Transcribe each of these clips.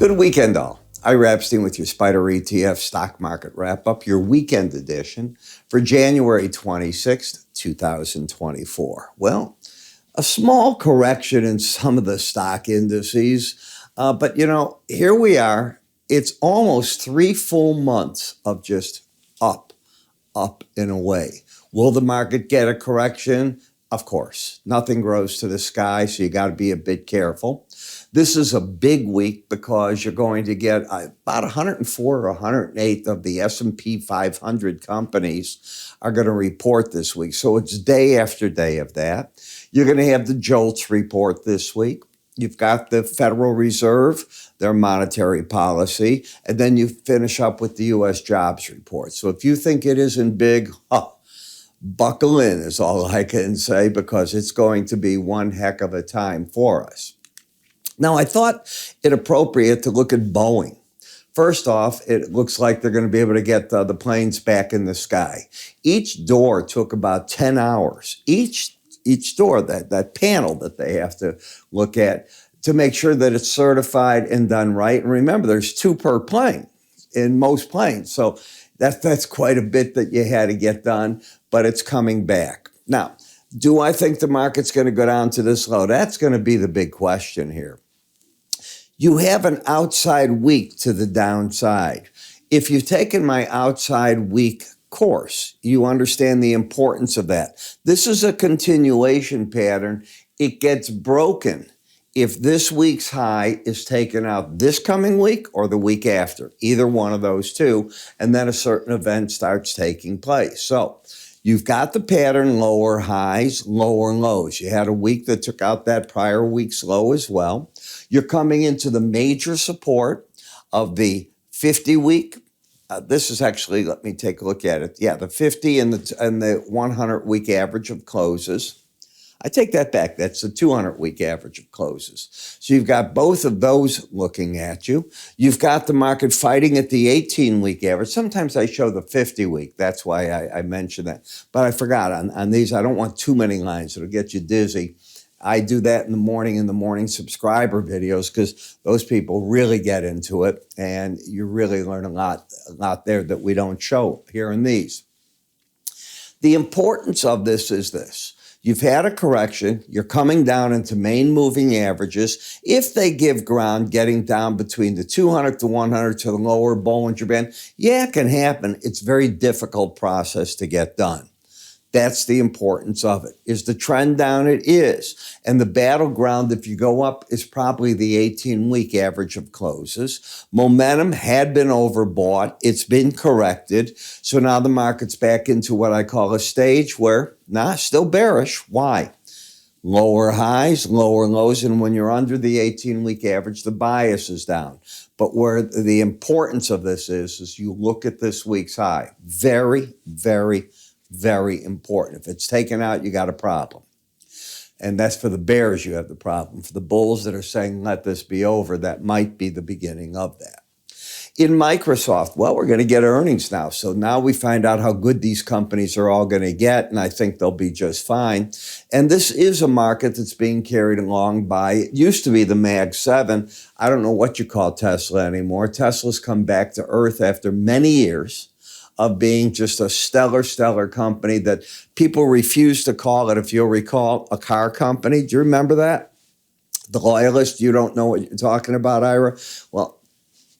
Good weekend, all. Ira Epstein with your SPDR-ETF stock market wrap-up, your weekend edition for January 26th, 2024. Well, a small correction in some of the stock indices, but here we are. It's almost 3 full months of just up, and away. Will the market get a correction? Of course. Nothing grows to the sky, so you got to be a bit careful. This is a big week because you're going to get about 104 or 108 of the S&P 500 companies are going to report this week. So it's day after day of that. You're going to have the JOLTS report this week. You've got the Federal Reserve, their monetary policy, and then you finish up with the U.S. jobs report. So if you think it isn't big, buckle in is all I can say, because it's going to be one heck of a time for us. Now, I thought it appropriate to look at Boeing. First off, it looks like they're going to be able to get the planes back in the sky. Each door took about 10 hours. Each door, that panel that they have to look at to make sure that it's certified and done right. And remember, there's 2 per plane in most planes. So that's quite a bit that you had to get done, but it's coming back. Now, do I think the market's going to go down to this low? That's going to be the big question here. You have an outside week to the downside. If you've taken my outside week course, you understand the importance of that. This is a continuation pattern. It gets broken if this week's high is taken out this coming week or the week after, either one of those two, and then a certain event starts taking place. So you've got the pattern, lower highs, lower lows. You had a week that took out that prior week's low as well. You're coming into the major support of the 50-week. This is actually, let me take a look at it. Yeah, the 50 and the 100-week average of closes. I take that back. That's the 200-week average of closes. So you've got both of those looking at you. You've got the market fighting at the 18-week average. Sometimes I show the 50-week. That's why I mentioned that. But I forgot on these. I don't want too many lines. It'll get you dizzy. I do that in the morning subscriber videos, because those people really get into it, and you really learn a lot there that we don't show here in these. The importance of this is this. You've had a correction. You're coming down into main moving averages. If they give ground, getting down between the 200 to 100 to the lower Bollinger Band, yeah, it can happen. It's a very difficult process to get done. That's the importance of it. Is the trend down? It is. And the battleground, if you go up, is probably the 18-week average of closes. Momentum had been overbought. It's been corrected. So now the market's back into what I call a stage where, still bearish. Why? Lower highs, lower lows. And when you're under the 18-week average, the bias is down. But where the importance of this is you look at this week's high. Very, very, very important. If it's taken out, you got a problem. And that's for the bears, you have the problem. For the bulls that are saying, let this be over, that might be the beginning of that. In Microsoft, well, we're going to get earnings now. So now we find out how good these companies are all going to get, and I think they'll be just fine. And this is a market that's being carried along by, it used to be the Mag 7. I don't know what you call Tesla anymore. Tesla's come back to earth after many years of being just a stellar company that people refuse to call it, if you'll recall, a car company. Do you remember that? The loyalist, you don't know what you're talking about, Ira? Well,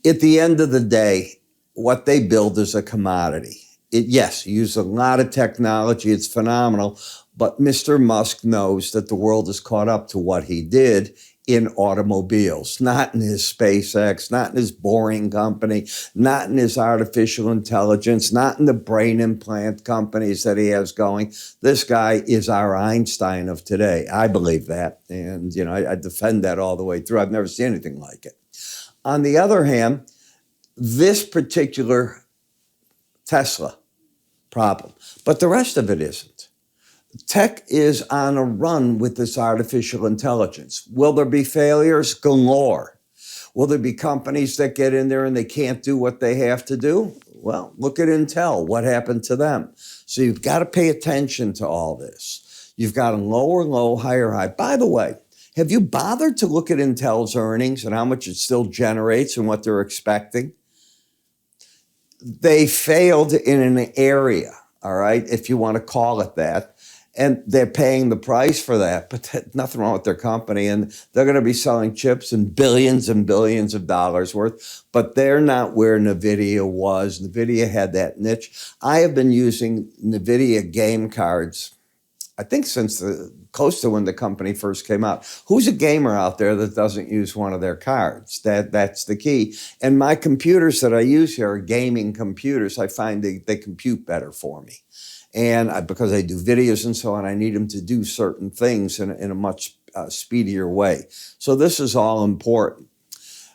at the end of the day, what they build is a commodity. Yes, you use a lot of technology. It's phenomenal. But Mr. Musk knows that the world is caught up to what he did in automobiles, not in his SpaceX, not in his boring company, not in his artificial intelligence, not in the brain implant companies that he has going. This guy is our Einstein of today. I believe that. And, I defend that all the way through. I've never seen anything like it. On the other hand, this particular Tesla problem, but the rest of it isn't. Tech is on a run with this artificial intelligence. Will there be failures? Galore. Will there be companies that get in there and they can't do what they have to do? Well, look at Intel. What happened to them? So you've got to pay attention to all this. You've got a lower low, higher high. By the way, Have you bothered to look at Intel's earnings and how much it still generates and what they're expecting? They failed in an area, all right, if you want to call it that. And they're paying the price for that, but nothing wrong with their company. And they're going to be selling chips in billions and billions of dollars worth, but they're not where NVIDIA was. NVIDIA had that niche. I have been using NVIDIA game cards, I think since close to when the company first came out. Who's a gamer out there that doesn't use one of their cards? That's the key. And my computers that I use here are gaming computers. I find they compute better for me. And because I do videos and so on, I need them to do certain things in a much speedier way. So this is all important.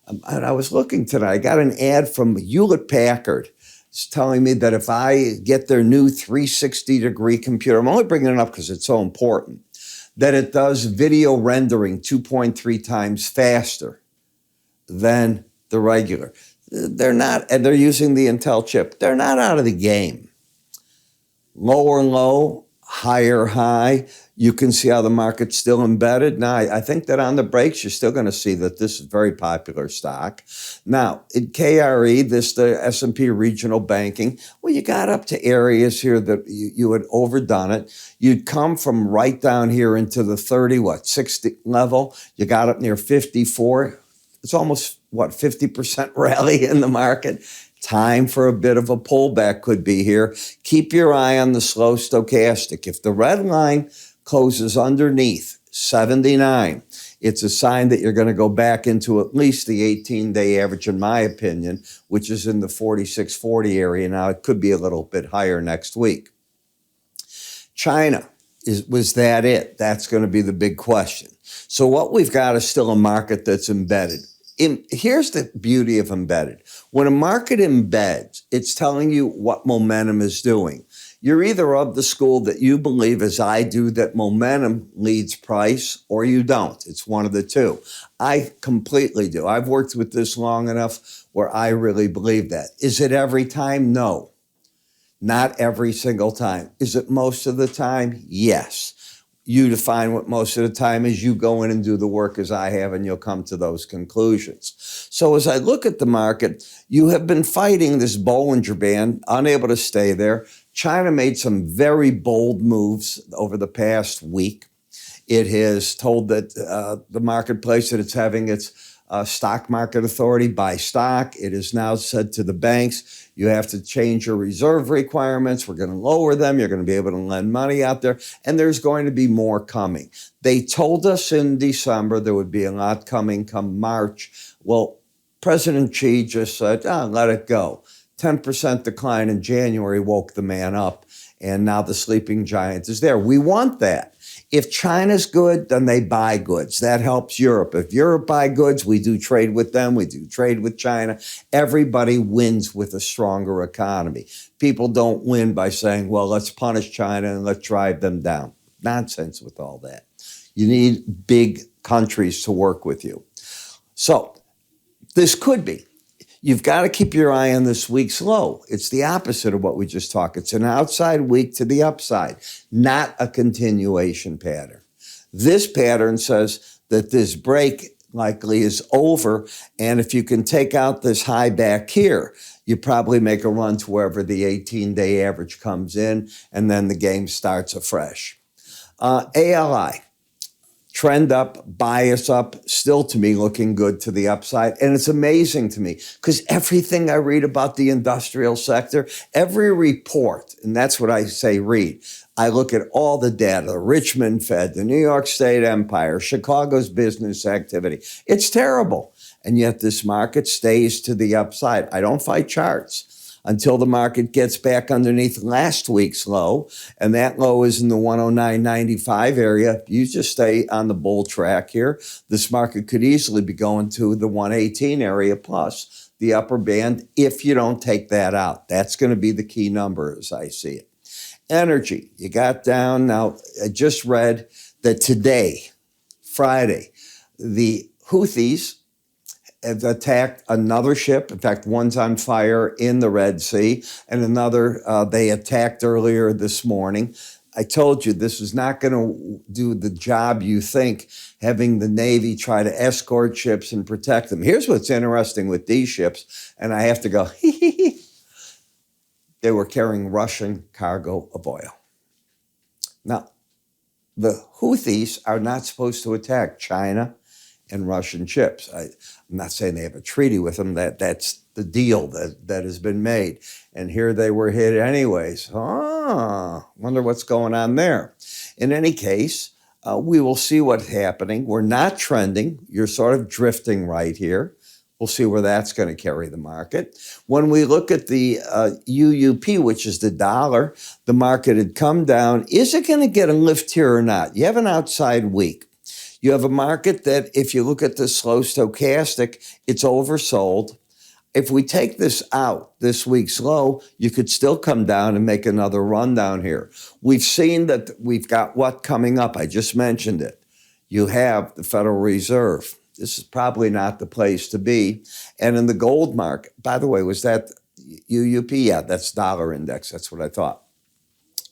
And I was looking tonight, I got an ad from Hewlett-Packard. It's telling me that if I get their new 360-degree computer, I'm only bringing it up because it's so important, that it does video rendering 2.3 times faster than the regular. They're not, and they're using the Intel chip. They're not out of the game. Lower low, higher high. You can see how the market's still embedded. Now, I think that on the breaks, you're still going to see that this is a very popular stock. Now, in KRE, the S&P regional banking, well, you got up to areas here that you had overdone it. You'd come from right down here into the 60 level. You got up near 54. It's almost, 50% rally in the market. Time for a bit of a pullback could be here. Keep your eye on the slow stochastic. If the red line closes underneath 79, it's a sign that you're going to go back into at least the 18-day average, in my opinion, which is in the 4640 area. Now, it could be a little bit higher next week. China, was that it? That's going to be the big question. So what we've got is still a market that's embedded. Here's the beauty of embedded. When a market embeds, it's telling you what momentum is doing. You're either of the school that you believe, as I do, that momentum leads price, or you don't. It's one of the two. I completely do. I've worked with this long enough where I really believe that. Is it every time? No. Not every single time. Is it most of the time? Yes. You define what most of the time is. You go in and do the work as I have, and you'll come to those conclusions. So as I look at the market, you have been fighting this Bollinger Band, unable to stay there. China made some very bold moves over the past week. It has told that the marketplace that it's having its stock market authority buy stock. It has now said to the banks, you have to change your reserve requirements. We're going to lower them. You're going to be able to lend money out there. And there's going to be more coming. They told us in December there would be a lot coming come March. Well, President Xi just said, let it go. 10% decline in January woke the man up. And now the sleeping giant is there. We want that. If China's good, then they buy goods. That helps Europe. If Europe buy goods, we do trade with them. We do trade with China. Everybody wins with a stronger economy. People don't win by saying, well, let's punish China and let's drive them down. Nonsense with all that. You need big countries to work with you. So this could be. You've got to keep your eye on this week's low. It's the opposite of what we just talked. It's an outside week to the upside, not a continuation pattern. This pattern says that this break likely is over, and if you can take out this high back here, you probably make a run to wherever the 18-day average comes in, and then the game starts afresh. ALI. Trend up, bias up, still to me looking good to the upside. And it's amazing to me because everything I read about the industrial sector, every report, and that's what I say read, I look at all the data, the Richmond Fed, the New York State Empire, Chicago's business activity. It's terrible. And yet this market stays to the upside. I don't fight charts until the market gets back underneath last week's low, and that low is in the 109.95 area. You just stay on the bull track here. This market could easily be going to the 118 area plus the upper band if you don't take that out. That's going to be the key number as I see it. Energy, you got down. Now, I just read that today, Friday, the Houthis have attacked another ship. In fact, one's on fire in the Red Sea, and another they attacked earlier this morning. I told you this is not going to do the job you think, having the Navy try to escort ships and protect them. Here's what's interesting with these ships, and I have to go, they were carrying Russian cargo of oil. Now, the Houthis are not supposed to attack China and Russian ships. I'm not saying they have a treaty with them. That's the deal that has been made. And here they were hit anyways. Wonder what's going on there. In any case, we will see what's happening. We're not trending. You're sort of drifting right here. We'll see where that's going to carry the market. When we look at the UUP, which is the dollar, the market had come down. Is it going to get a lift here or not? You have an outside week. You have a market that, if you look at the slow stochastic, it's oversold. If we take this out, this week's low, you could still come down and make another run down here. We've seen that we've got what coming up? I just mentioned it. You have the Federal Reserve. This is probably not the place to be. And in the gold market, by the way, was that UUP? Yeah, that's dollar index. That's what I thought.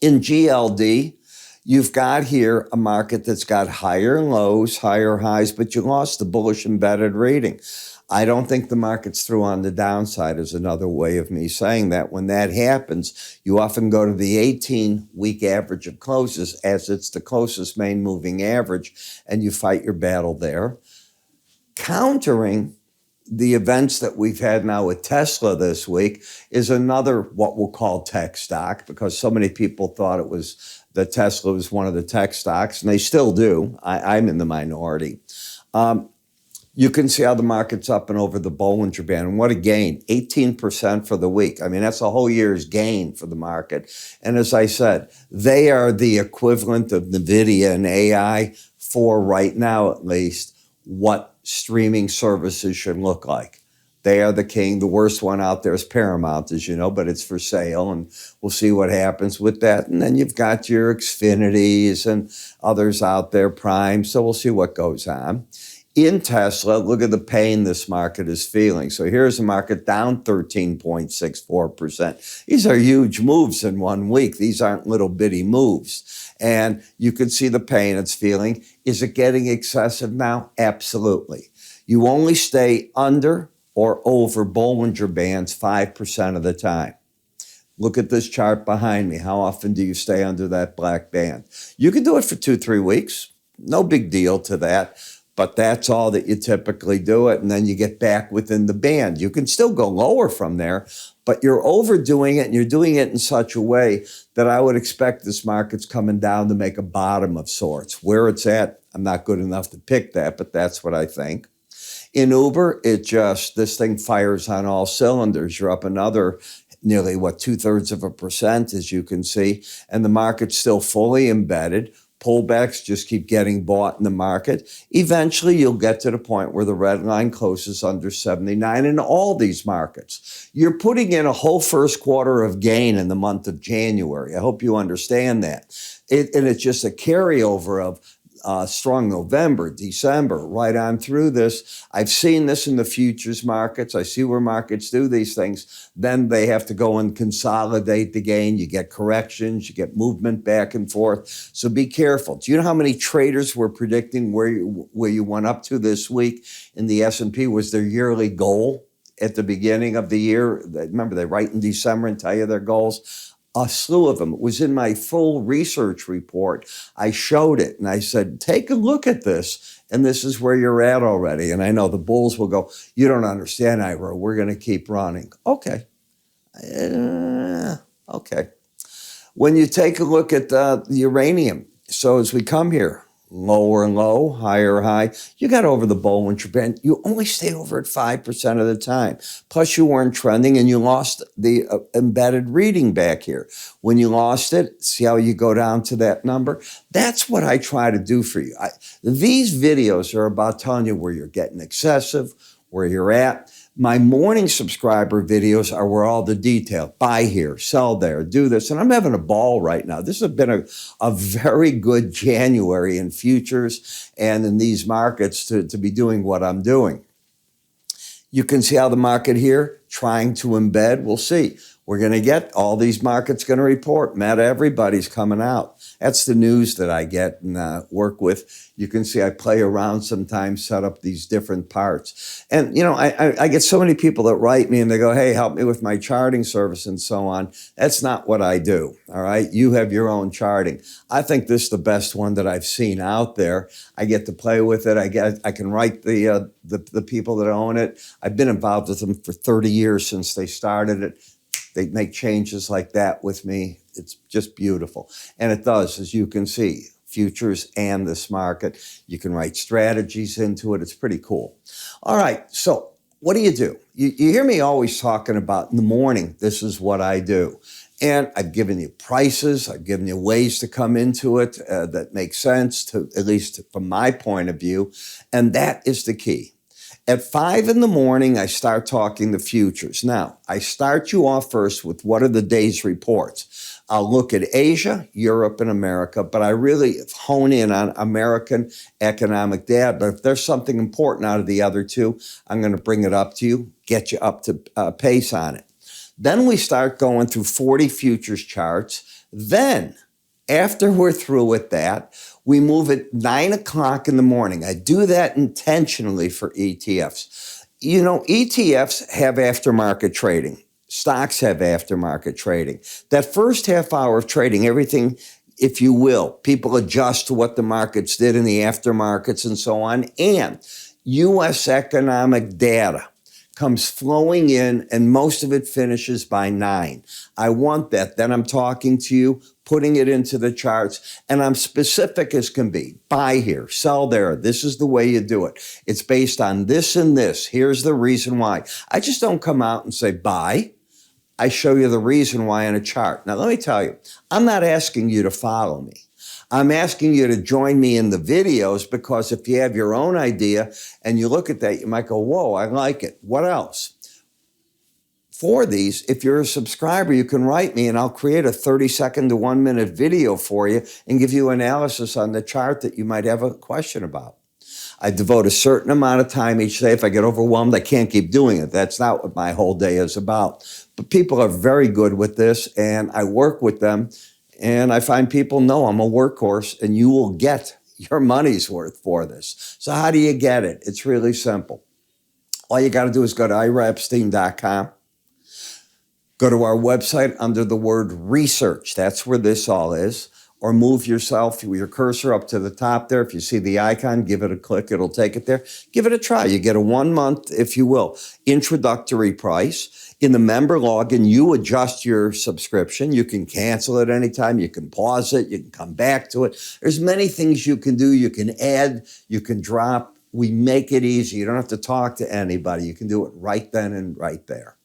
In GLD, you've got here a market that's got higher lows, higher highs, but you lost the bullish embedded reading. I don't think the market's through on the downside is another way of me saying that. When that happens, you often go to the 18-week average of closes as it's the closest main moving average, and you fight your battle there. Countering the events that we've had now with Tesla this week is another what we'll call tech stock, because so many people thought it was that Tesla was one of the tech stocks, and they still do. I'm in the minority. You can see how the market's up and over the Bollinger Band. And what a gain, 18% for the week. I mean, that's a whole year's gain for the market. And as I said, they are the equivalent of NVIDIA and AI for right now, at least, what streaming services should look like. They are the king. The worst one out there is Paramount, as you know, but it's for sale, and we'll see what happens with that. And then you've got your Xfinities and others out there, Prime, so we'll see what goes on. In Tesla, look at the pain this market is feeling. So here's a market down 13.64%. These are huge moves in 1 week. These aren't little bitty moves. And you can see the pain it's feeling. Is it getting excessive now? Absolutely. You only stay under or over Bollinger Bands 5% of the time. Look at this chart behind me. How often do you stay under that black band? You can do it for 2-3 weeks. No big deal to that. But that's all that you typically do it, and then you get back within the band. You can still go lower from there, but you're overdoing it, and you're doing it in such a way that I would expect this market's coming down to make a bottom of sorts. Where it's at, I'm not good enough to pick that, but that's what I think. In Uber, this thing fires on all cylinders. You're up another nearly, 2/3%, as you can see, and the market's still fully embedded. Pullbacks just keep getting bought in the market. Eventually, you'll get to the point where the red line closes under 79 in all these markets. You're putting in a whole first quarter of gain in the month of January. I hope you understand that. And it's just a carryover of strong November, December, right on through this. I've seen this in the futures markets. I see where markets do these things. Then they have to go and consolidate the gain. You get corrections, you get movement back and forth. So be careful. Do you know how many traders were predicting where you went up to this week in the S&P was their yearly goal at the beginning of the year? Remember, they write in December and tell you their goals. A slew of them. It was in my full research report. I showed it and I said, take a look at this. And this is where you're at already. And I know the bulls will go, you don't understand, Ira. We're going to keep running. Okay. Okay. When you take a look at the uranium, so as we come here, lower low, higher high, you got over the Bollinger Band. You only stay over it 5% of the time. Plus you weren't trending and you lost the embedded reading back here. When you lost it, see how you go down to that number? That's what I try to do for you. These videos are about telling you where you're getting excessive, where you're at. My morning subscriber videos are where all the detail, buy here, sell there, do this. And I'm having a ball right now. This has been a very good January in futures and in these markets to be doing what I'm doing. You can see how the market here trying to embed. We'll see. We're going to get all these markets going to report. Meta, everybody's coming out. That's the news that I get and work with. You can see I play around sometimes, set up these different parts. And, I get so many people that write me and they go, hey, help me with my charting service and so on. That's not what I do, all right? You have your own charting. I think this is the best one that I've seen out there. I get to play with it. I can write the people that own it. I've been involved with them for 30 years since they started it. They make changes like that with me. It's just beautiful. And it does, as you can see, futures and this market. You can write strategies into it. It's pretty cool. All right, so what do? You hear me always talking about in the morning, this is what I do. And I've given you prices. I've given you ways to come into it that make sense, to at least from my point of view. And that is the key. At 5 in the morning, I start talking the futures. Now, I start you off first with what are the day's reports. I'll look at Asia, Europe, and America, but I really hone in on American economic data. But if there's something important out of the other two, I'm going to bring it up to you, get you up to pace on it. Then we start going through 40 futures charts. Then, after we're through with that, we move at 9 o'clock in the morning. I do that intentionally for ETFs. ETFs have aftermarket trading. Stocks have aftermarket trading. That first half hour of trading, everything, if you will, people adjust to what the markets did in the aftermarkets and so on. And U.S. economic data comes flowing in, and most of it finishes by 9. I want that. Then I'm talking to you, putting it into the charts, and I'm specific as can be. Buy here, sell there. This is the way you do it. It's based on this and this. Here's the reason why. I just don't come out and say buy. I show you the reason why on a chart. Now, let me tell you, I'm not asking you to follow me. I'm asking you to join me in the videos, because if you have your own idea and you look at that, you might go, whoa, I like it. What else? For these, if you're a subscriber, you can write me and I'll create a 30-second to 1-minute video for you and give you analysis on the chart that you might have a question about. I devote a certain amount of time each day. If I get overwhelmed, I can't keep doing it. That's not what my whole day is about. But people are very good with this, and I work with them. And I find people know I'm a workhorse, and you will get your money's worth for this. So how do you get it? It's really simple. All you got to do is go to iraepstein.com. Go to our website under the word research. That's where this all is. Or move your cursor up to the top there. If you see the icon, give it a click. It'll take it there. Give it a try. You get a 1 month, if you will, introductory price. In the member login, you adjust your subscription. You can cancel it anytime. You can pause it. You can come back to it. There's many things you can do. You can add. You can drop. We make it easy. You don't have to talk to anybody. You can do it right then and right there.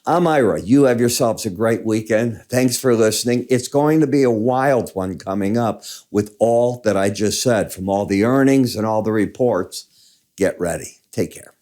I'm Ira. You have yourselves a great weekend. Thanks for listening. It's going to be a wild one coming up with all that I just said, from all the earnings and all the reports. Get ready. Take care.